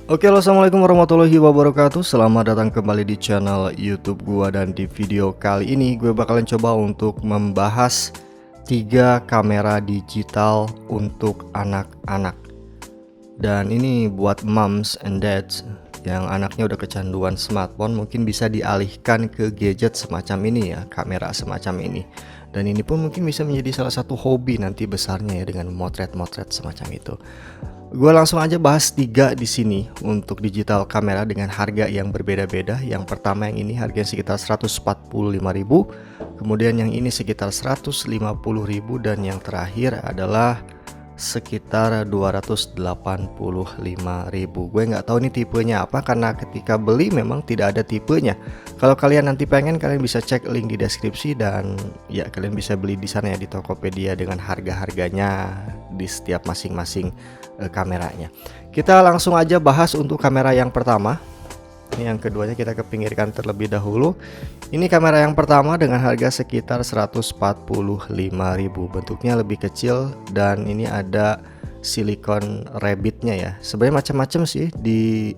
Oke, halo, assalamualaikum warahmatullahi wabarakatuh. Selamat datang kembali di channel YouTube gua, dan di video kali ini gue bakalan coba untuk membahas 3 kamera digital untuk anak-anak. Dan ini buat moms and dads yang anaknya udah kecanduan smartphone, mungkin bisa dialihkan ke gadget semacam ini ya, kamera semacam ini. Dan ini pun mungkin bisa menjadi salah satu hobi nanti besarnya ya, dengan motret-motret semacam itu. Gue langsung aja bahas 3 di sini untuk digital kamera dengan harga yang berbeda-beda. Yang pertama yang ini harganya sekitar 145.000, kemudian yang ini sekitar 150.000, dan yang terakhir adalah sekitar 285.000. Gue nggak tahu ini tipenya apa karena ketika beli memang tidak ada tipenya. Kalau kalian nanti pengen, kalian bisa cek link di deskripsi, dan ya kalian bisa beli di sana ya, di Tokopedia, dengan harga-harganya di setiap masing-masing kameranya. Kita langsung aja bahas untuk kamera yang pertama. Ini yang keduanya kita kepinggirkan terlebih dahulu. Ini kamera yang pertama dengan harga sekitar 145.000. Bentuknya lebih kecil dan ini ada silikon rabbitnya ya. Sebenarnya macam-macam sih di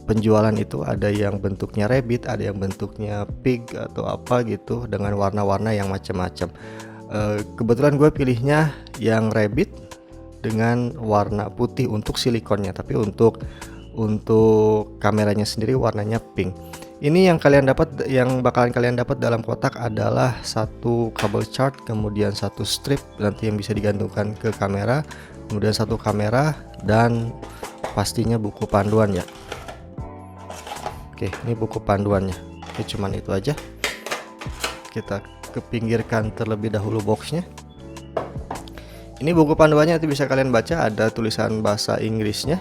penjualan itu, ada yang bentuknya rabbit, ada yang bentuknya pig atau apa gitu, dengan warna-warna yang macam-macam. Kebetulan gue pilihnya yang rabbit dengan warna putih untuk silikonnya, tapi untuk kameranya sendiri warnanya pink. Ini yang kalian dapat, yang bakalan kalian dapat dalam kotak adalah satu kabel chart, kemudian satu strip nanti yang bisa digantungkan ke kamera, kemudian satu kamera, dan pastinya buku panduan ya. Oke, ini buku panduannya. Oke, cuman itu aja. Kita kepinggirkan terlebih dahulu boxnya. Ini buku panduannya, nanti bisa kalian baca, ada tulisan bahasa Inggrisnya.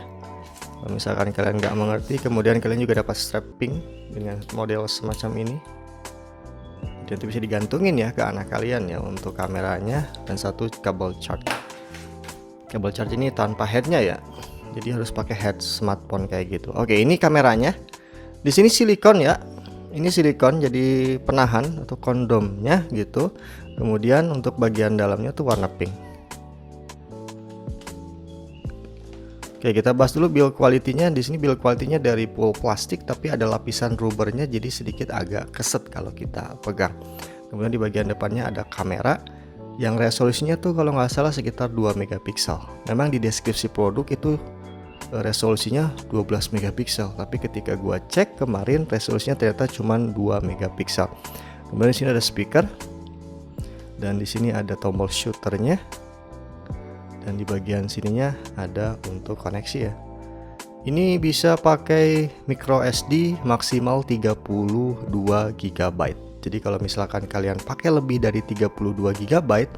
Kalau misalkan kalian nggak mengerti, kemudian kalian juga dapat strap pink dengan model semacam ini. Dan itu bisa digantungin ya ke anak kalian ya untuk kameranya, dan satu kabel charge. Kabel charge ini tanpa headnya ya, jadi harus pakai head smartphone kayak gitu. Oke, ini kameranya. Di sini silikon ya. Ini silikon jadi penahan atau kondomnya gitu. Kemudian untuk bagian dalamnya tuh warna pink. Oke, kita bahas dulu build quality-nya. Di sini build quality-nya dari full plastik, tapi ada lapisan rubbernya, jadi sedikit agak keset kalau kita pegang. Kemudian di bagian depannya ada kamera yang resolusinya tuh kalau nggak salah sekitar 2 megapiksel. Memang di deskripsi produk itu resolusinya 12 megapiksel, tapi ketika gua cek kemarin resolusinya ternyata cuma 2 megapiksel. Kemudian di sini ada speaker, dan di sini ada tombol shooternya. Dan di bagian sininya ada untuk koneksi ya. Ini bisa pakai micro SD maksimal 32 GB. Jadi kalau misalkan kalian pakai lebih dari 32 GB,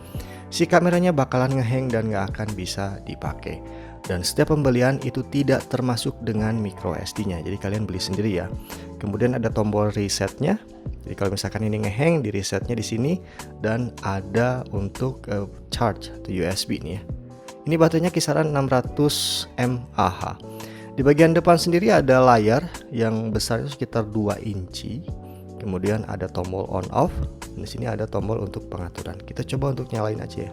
si kameranya bakalan ngehang dan nggak akan bisa dipakai. Dan setiap pembelian itu tidak termasuk dengan micro SD-nya. Jadi kalian beli sendiri ya. Kemudian ada tombol resetnya. Jadi kalau misalkan ini ngehang, di resetnya di sini, dan ada untuk charge atau USB nih ya. Ini baterainya kisaran 600 mAh. Di bagian depan sendiri ada layar yang besarnya sekitar 2 inci. Kemudian ada tombol on off. Di sini ada tombol untuk pengaturan. Kita coba untuk nyalain aja ya.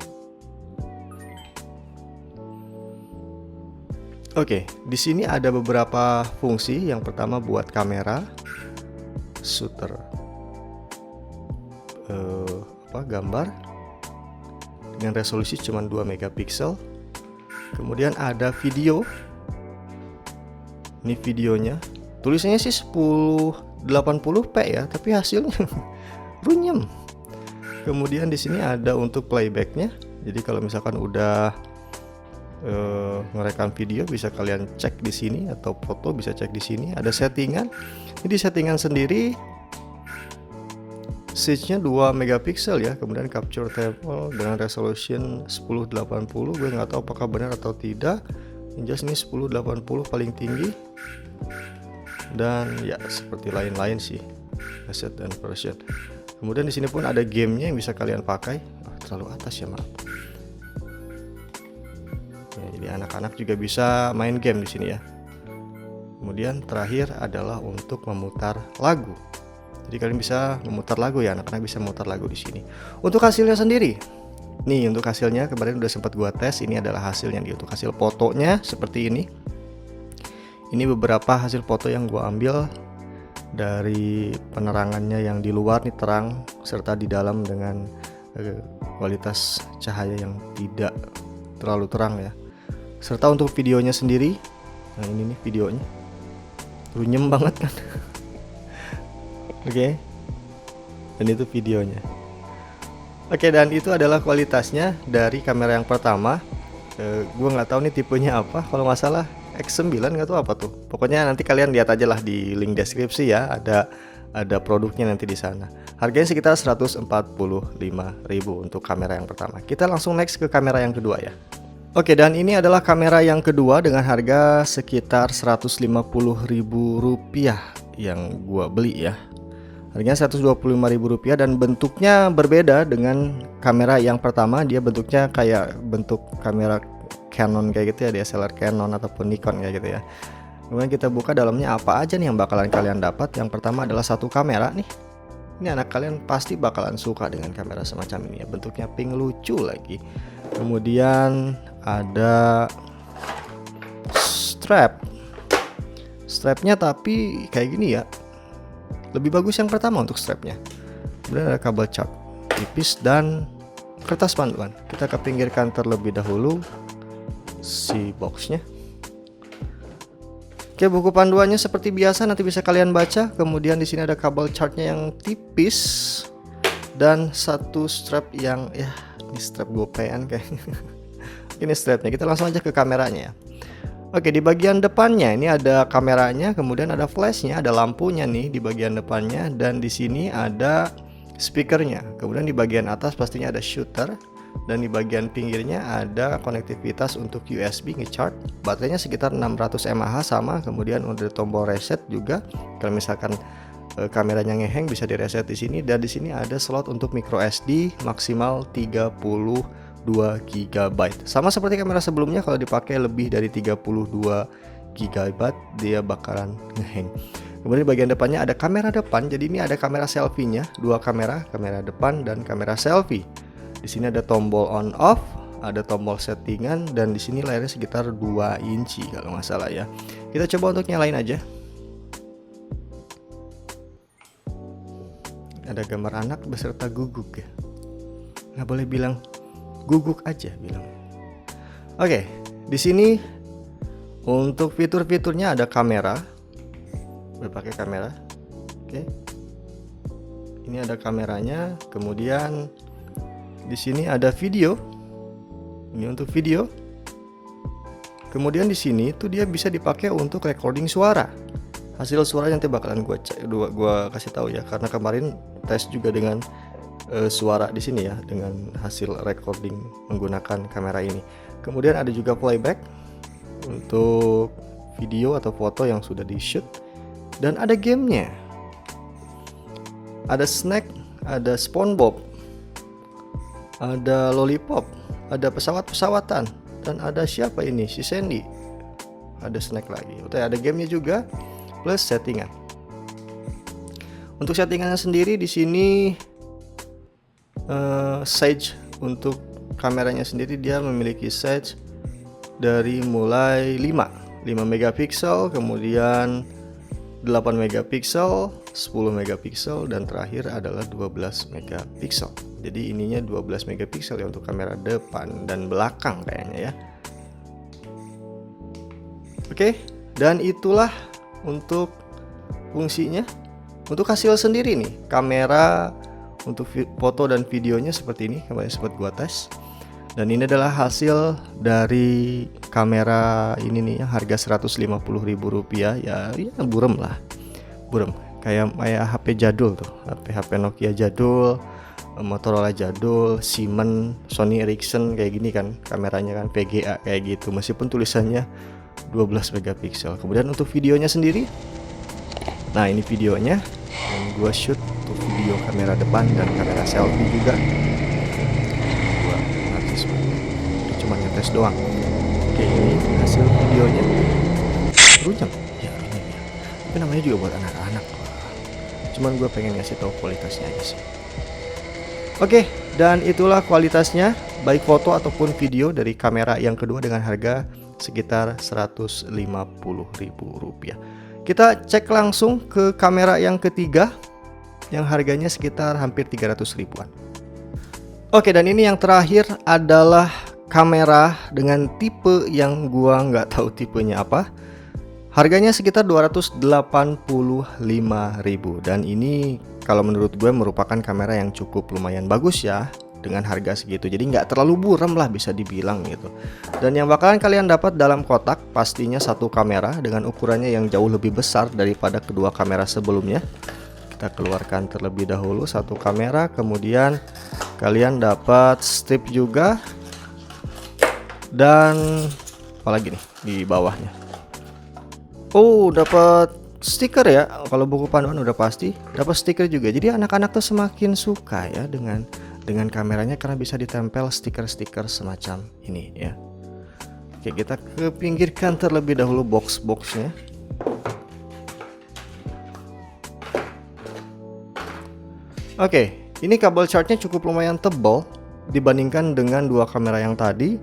Oke, di sini ada beberapa fungsi. Yang pertama buat kamera, shooter, gambar dengan resolusi cuma 2 megapiksel. Kemudian ada video. Ini videonya. Tulisannya sih 1080p ya, tapi hasilnya runyem. Kemudian di sini ada untuk playbacknya. Jadi kalau misalkan udah ngerekam video bisa kalian cek di sini, atau foto bisa cek di sini. Ada settingan. Ini di settingan sendiri switchnya 2 megapiksel ya. Kemudian capture table dengan resolution 1080. Gue nggak tahu apakah benar atau tidak. Yang jelas ini 1080 paling tinggi. Dan ya seperti lain-lain sih, asset dan version. Kemudian di sini pun ada gamenya yang bisa kalian pakai. Terlalu atas ya, maaf. Ya, jadi anak-anak juga bisa main game di sini ya. Kemudian terakhir adalah untuk memutar lagu. Jadi kalian bisa memutar lagu ya, anak-anak bisa memutar lagu di sini. Untuk hasilnya sendiri, nih untuk hasilnya kemarin udah sempat gua tes. Ini adalah hasilnya nih, untuk hasil fotonya seperti ini. Ini beberapa hasil foto yang gua ambil dari penerangannya yang di luar nih terang, serta di dalam dengan kualitas cahaya yang tidak terlalu terang ya. Serta untuk videonya sendiri, nah ini nih videonya, runyem banget kan. Oke. Dan itu videonya. Oke, dan itu adalah kualitasnya dari kamera yang pertama. Gue nggak tahu nih tipenya apa, kalau nggak salah X9 nggak tahu apa tuh. Pokoknya nanti kalian lihat aja lah di link deskripsi ya, ada produknya nanti di sana. Harganya sekitar 145.000 untuk kamera yang pertama. Kita langsung next ke kamera yang kedua ya. Oke, dan ini adalah kamera yang kedua dengan harga sekitar 150.000 rupiah yang gua beli ya. Harganya 125.000 rupiah dan bentuknya berbeda dengan kamera yang pertama. Dia bentuknya kayak bentuk kamera Canon kayak gitu ya, DSLR Canon ataupun Nikon kayak gitu ya. Kemudian kita buka dalamnya apa aja nih yang bakalan kalian dapat. Yang pertama adalah satu kamera nih. Ini anak kalian pasti bakalan suka dengan kamera semacam ini ya. Bentuknya pink lucu lagi. Kemudian ada strapnya tapi kayak gini ya. Lebih bagus yang pertama untuk strapnya. Kemudian ada kabel cat tipis dan kertas panduan. Kita kepinggirkan terlebih dahulu si boxnya. Oke, buku panduannya seperti biasa nanti bisa kalian baca. Kemudian di sini ada kabel chartnya yang tipis dan satu strap yang ya, ini strap gopean kayaknya. Ini strapnya. Kita langsung aja ke kameranya ya. Oke, di bagian depannya ini ada kameranya, kemudian ada flashnya, ada lampunya nih di bagian depannya, dan di sini ada speakernya. Kemudian di bagian atas pastinya ada shooter, dan di bagian pinggirnya ada konektivitas untuk USB ngecharge. Baterainya sekitar 600 mAh sama, kemudian ada tombol reset juga. Kalau misalkan kameranya ngehang bisa direset di sini, dan di sini ada slot untuk micro SD maksimal 32 GB. Sama seperti kamera sebelumnya, kalau dipakai lebih dari 32 GB dia bakalan ngehang. Kemudian di bagian depannya ada kamera depan. Jadi ini ada kamera selfie-nya, dua kamera depan dan kamera selfie. Di sini ada tombol on off, ada tombol settingan, dan di sini layarnya sekitar 2 inci kalau nggak salah ya. Kita coba untuk nyalain aja. Ada gambar anak beserta guguk ya. Nggak boleh bilang guguk aja bilang. Oke, di sini untuk fitur-fiturnya ada kamera, berpakai kamera. Oke, ini ada kameranya. Kemudian di sini ada video. Ini untuk video. Kemudian di sini tuh dia bisa dipakai untuk recording suara. Hasil suara yang nanti bakalan gua kasih tahu ya, karena kemarin tes juga dengan suara di sini ya, dengan hasil recording menggunakan kamera ini. Kemudian ada juga playback untuk video atau foto yang sudah di shoot, dan ada gamenya. Ada snack, ada SpongeBob, ada lollipop, ada pesawat-pesawatan, dan ada siapa ini, si Sandy. Ada snack lagi. Ada gamenya juga plus settingan. Untuk settingannya sendiri di sini size untuk kameranya sendiri dia memiliki size dari mulai 5 megapiksel, kemudian 8 megapiksel, 10 megapiksel, dan terakhir adalah 12 megapiksel. Jadi ininya 12 megapiksel ya untuk kamera depan dan belakang kayaknya ya. Oke, dan itulah untuk fungsinya. Untuk hasil sendiri nih, kamera untuk foto dan videonya seperti ini, kemarin sempat gua tes. Dan ini adalah hasil dari kamera ini nih, harga 150.000 rupiah ya, buram lah, buram. Kayak HP jadul tuh, HP Nokia jadul, Motorola jadul, Siemens, Sony Ericsson kayak gini kan kameranya kan, VGA kayak gitu, meskipun tulisannya 12 megapiksel. Kemudian untuk videonya sendiri, nah ini videonya yang gua shoot untuk video kamera depan dan kamera selfie juga. Gua artis cuma ngetes doang. Oke, ini hasil videonya. Rujam ya ini ya. Tapi namanya juga buat anak-anak. Cuman gue pengen ngasih tahu kualitasnya aja sih. Oke, dan itulah kualitasnya baik foto ataupun video dari kamera yang kedua dengan harga sekitar Rp150.000. Kita cek langsung ke kamera yang ketiga yang harganya sekitar hampir 300 ribuan. Oke, dan ini yang terakhir adalah kamera dengan tipe yang gua nggak tahu tipenya apa. Harganya sekitar 285.000, dan ini kalau menurut gue merupakan kamera yang cukup lumayan bagus ya dengan harga segitu. Jadi nggak terlalu buram lah bisa dibilang gitu. Dan yang bakalan kalian dapat dalam kotak pastinya satu kamera dengan ukurannya yang jauh lebih besar daripada kedua kamera sebelumnya. Kita keluarkan terlebih dahulu satu kamera, kemudian kalian dapat strip juga, dan apalagi nih di bawahnya. Oh, dapat stiker ya. Kalau buku panduan udah pasti dapat stiker juga. Jadi anak-anak tuh semakin suka ya dengan kameranya karena bisa ditempel stiker-stiker semacam ini ya. Oke, kita ke pinggirkan terlebih dahulu box-boxnya. Oke, ini kabel charge-nya cukup lumayan tebal dibandingkan dengan dua kamera yang tadi.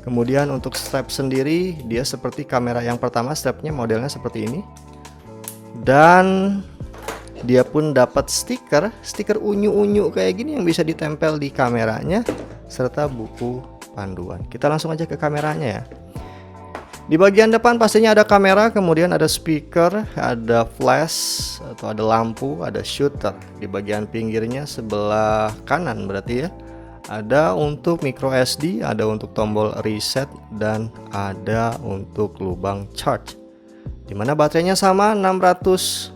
Kemudian untuk strap sendiri dia seperti kamera yang pertama, strapnya modelnya seperti ini. Dan dia pun dapat stiker unyu-unyu kayak gini yang bisa ditempel di kameranya serta buku panduan. Kita langsung aja ke kameranya ya. Di bagian depan pastinya ada kamera, kemudian ada speaker, ada flash atau ada lampu, ada shooter. Di bagian pinggirnya sebelah kanan berarti ya. Ada untuk micro SD, ada untuk tombol reset, dan ada untuk lubang charge. Dimana baterainya sama 600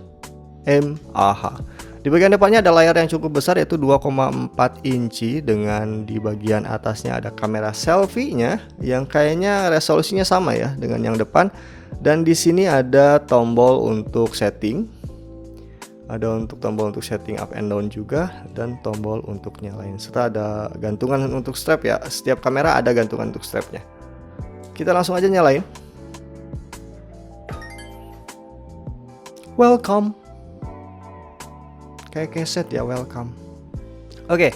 mAh. Di bagian depannya ada layar yang cukup besar yaitu 2,4 inci dengan di bagian atasnya ada kamera selfie-nya yang kayaknya resolusinya sama ya dengan yang depan. Dan di sini ada tombol untuk setting. Ada untuk tombol untuk setting up and down juga, dan tombol untuk nyalain, serta ada gantungan untuk strap ya. Setiap kamera ada gantungan untuk strapnya. Kita langsung aja nyalain. Welcome. Kayak keset ya, welcome. Oke,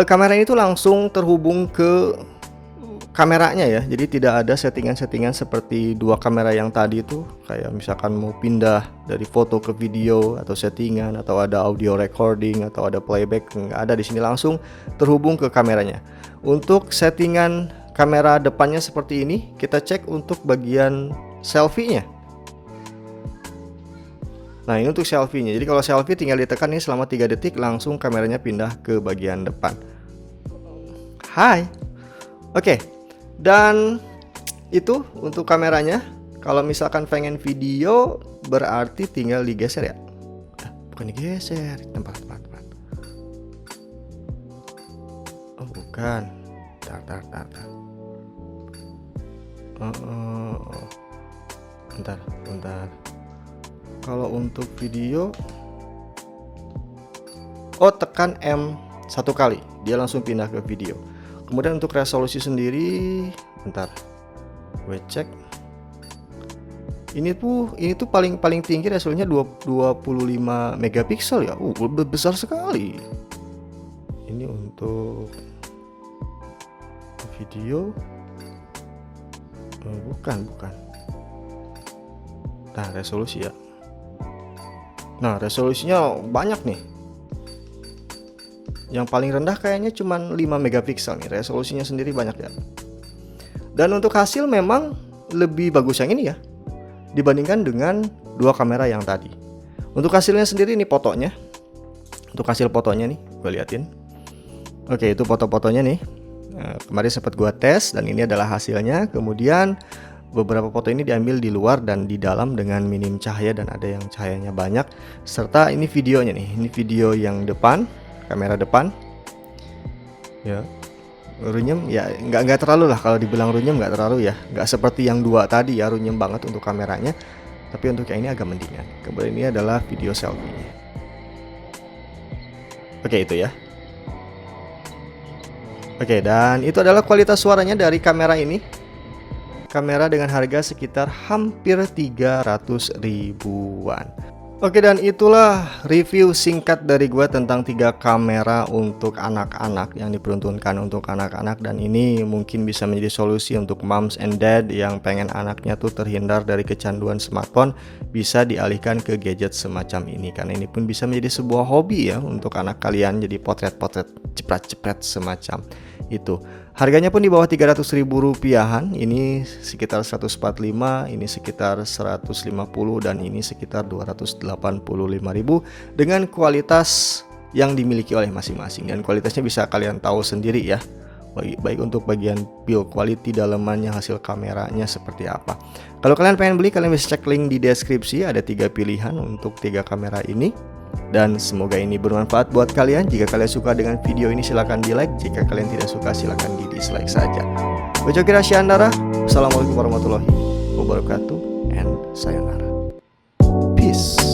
kamera ini tuh langsung terhubung ke kameranya ya. Jadi tidak ada settingan-settingan seperti dua kamera yang tadi itu, kayak misalkan mau pindah dari foto ke video atau settingan atau ada audio recording atau ada playback, nggak ada. Di sini langsung terhubung ke kameranya. Untuk settingan kamera depannya seperti ini, kita cek untuk bagian selfie-nya. Nah, ini untuk selfie-nya. Jadi kalau selfie tinggal ditekan ini selama 3 detik langsung kameranya pindah ke bagian depan. Hai. Oke. Dan itu untuk kameranya. Kalau misalkan pengen video berarti tinggal digeser ya. Bukan digeser, tempat. Oh bukan. Bentar. Bentar. Kalau untuk video, tekan M satu kali, dia langsung pindah ke video. Kemudian untuk resolusi sendiri, bentar, gue cek. Ini tuh paling tinggi resolusinya 25 megapiksel ya. Besar sekali. Ini untuk video. Bukan. Nah, resolusi ya. Nah, resolusinya banyak nih. Yang paling rendah kayaknya cuma 5 megapiksel nih, resolusinya sendiri banyak ya. Dan untuk hasil memang lebih bagus yang ini ya dibandingkan dengan dua kamera yang tadi. Untuk hasilnya sendiri ini fotonya. Untuk hasil fotonya nih, gue liatin. Oke, itu foto-fotonya nih. Kemarin sempat gue tes dan ini adalah hasilnya. Kemudian beberapa foto ini diambil di luar dan di dalam dengan minim cahaya dan ada yang cahayanya banyak. Serta ini videonya nih, ini video yang depan. Kamera depan ya, runyem ya, nggak terlalu lah. Kalau dibilang runyem nggak terlalu ya, nggak seperti yang dua tadi ya, runyem banget untuk kameranya. Tapi untuk yang ini agak mendingan. Kemudian ini adalah video selfie-nya. Oke, itu ya. Oke, dan itu adalah kualitas suaranya dari kamera ini. Kamera dengan harga sekitar hampir 300 ribuan. Oke, dan itulah review singkat dari gua tentang 3 kamera untuk anak-anak yang diperuntukkan untuk anak-anak, dan ini mungkin bisa menjadi solusi untuk moms and dad yang pengen anaknya tuh terhindar dari kecanduan smartphone, bisa dialihkan ke gadget semacam ini, karena ini pun bisa menjadi sebuah hobi ya untuk anak kalian, jadi potret-potret jepret-jepret semacam itu. Harganya pun di bawah 300.000 rupiahan, ini sekitar 145, ini sekitar 150, dan ini sekitar 285.000 dengan kualitas yang dimiliki oleh masing-masing, dan kualitasnya bisa kalian tahu sendiri ya, baik untuk bagian build quality dalamannya, hasil kameranya seperti apa. Kalau kalian pengen beli, kalian bisa cek link di deskripsi, ada 3 pilihan untuk 3 kamera ini. Dan semoga ini bermanfaat buat kalian. Jika kalian suka dengan video ini silahkan di like, jika kalian tidak suka silahkan di dislike saja. Gue Coki Rasyandara, Assalamualaikum warahmatullahi wabarakatuh, and sayonara. Peace.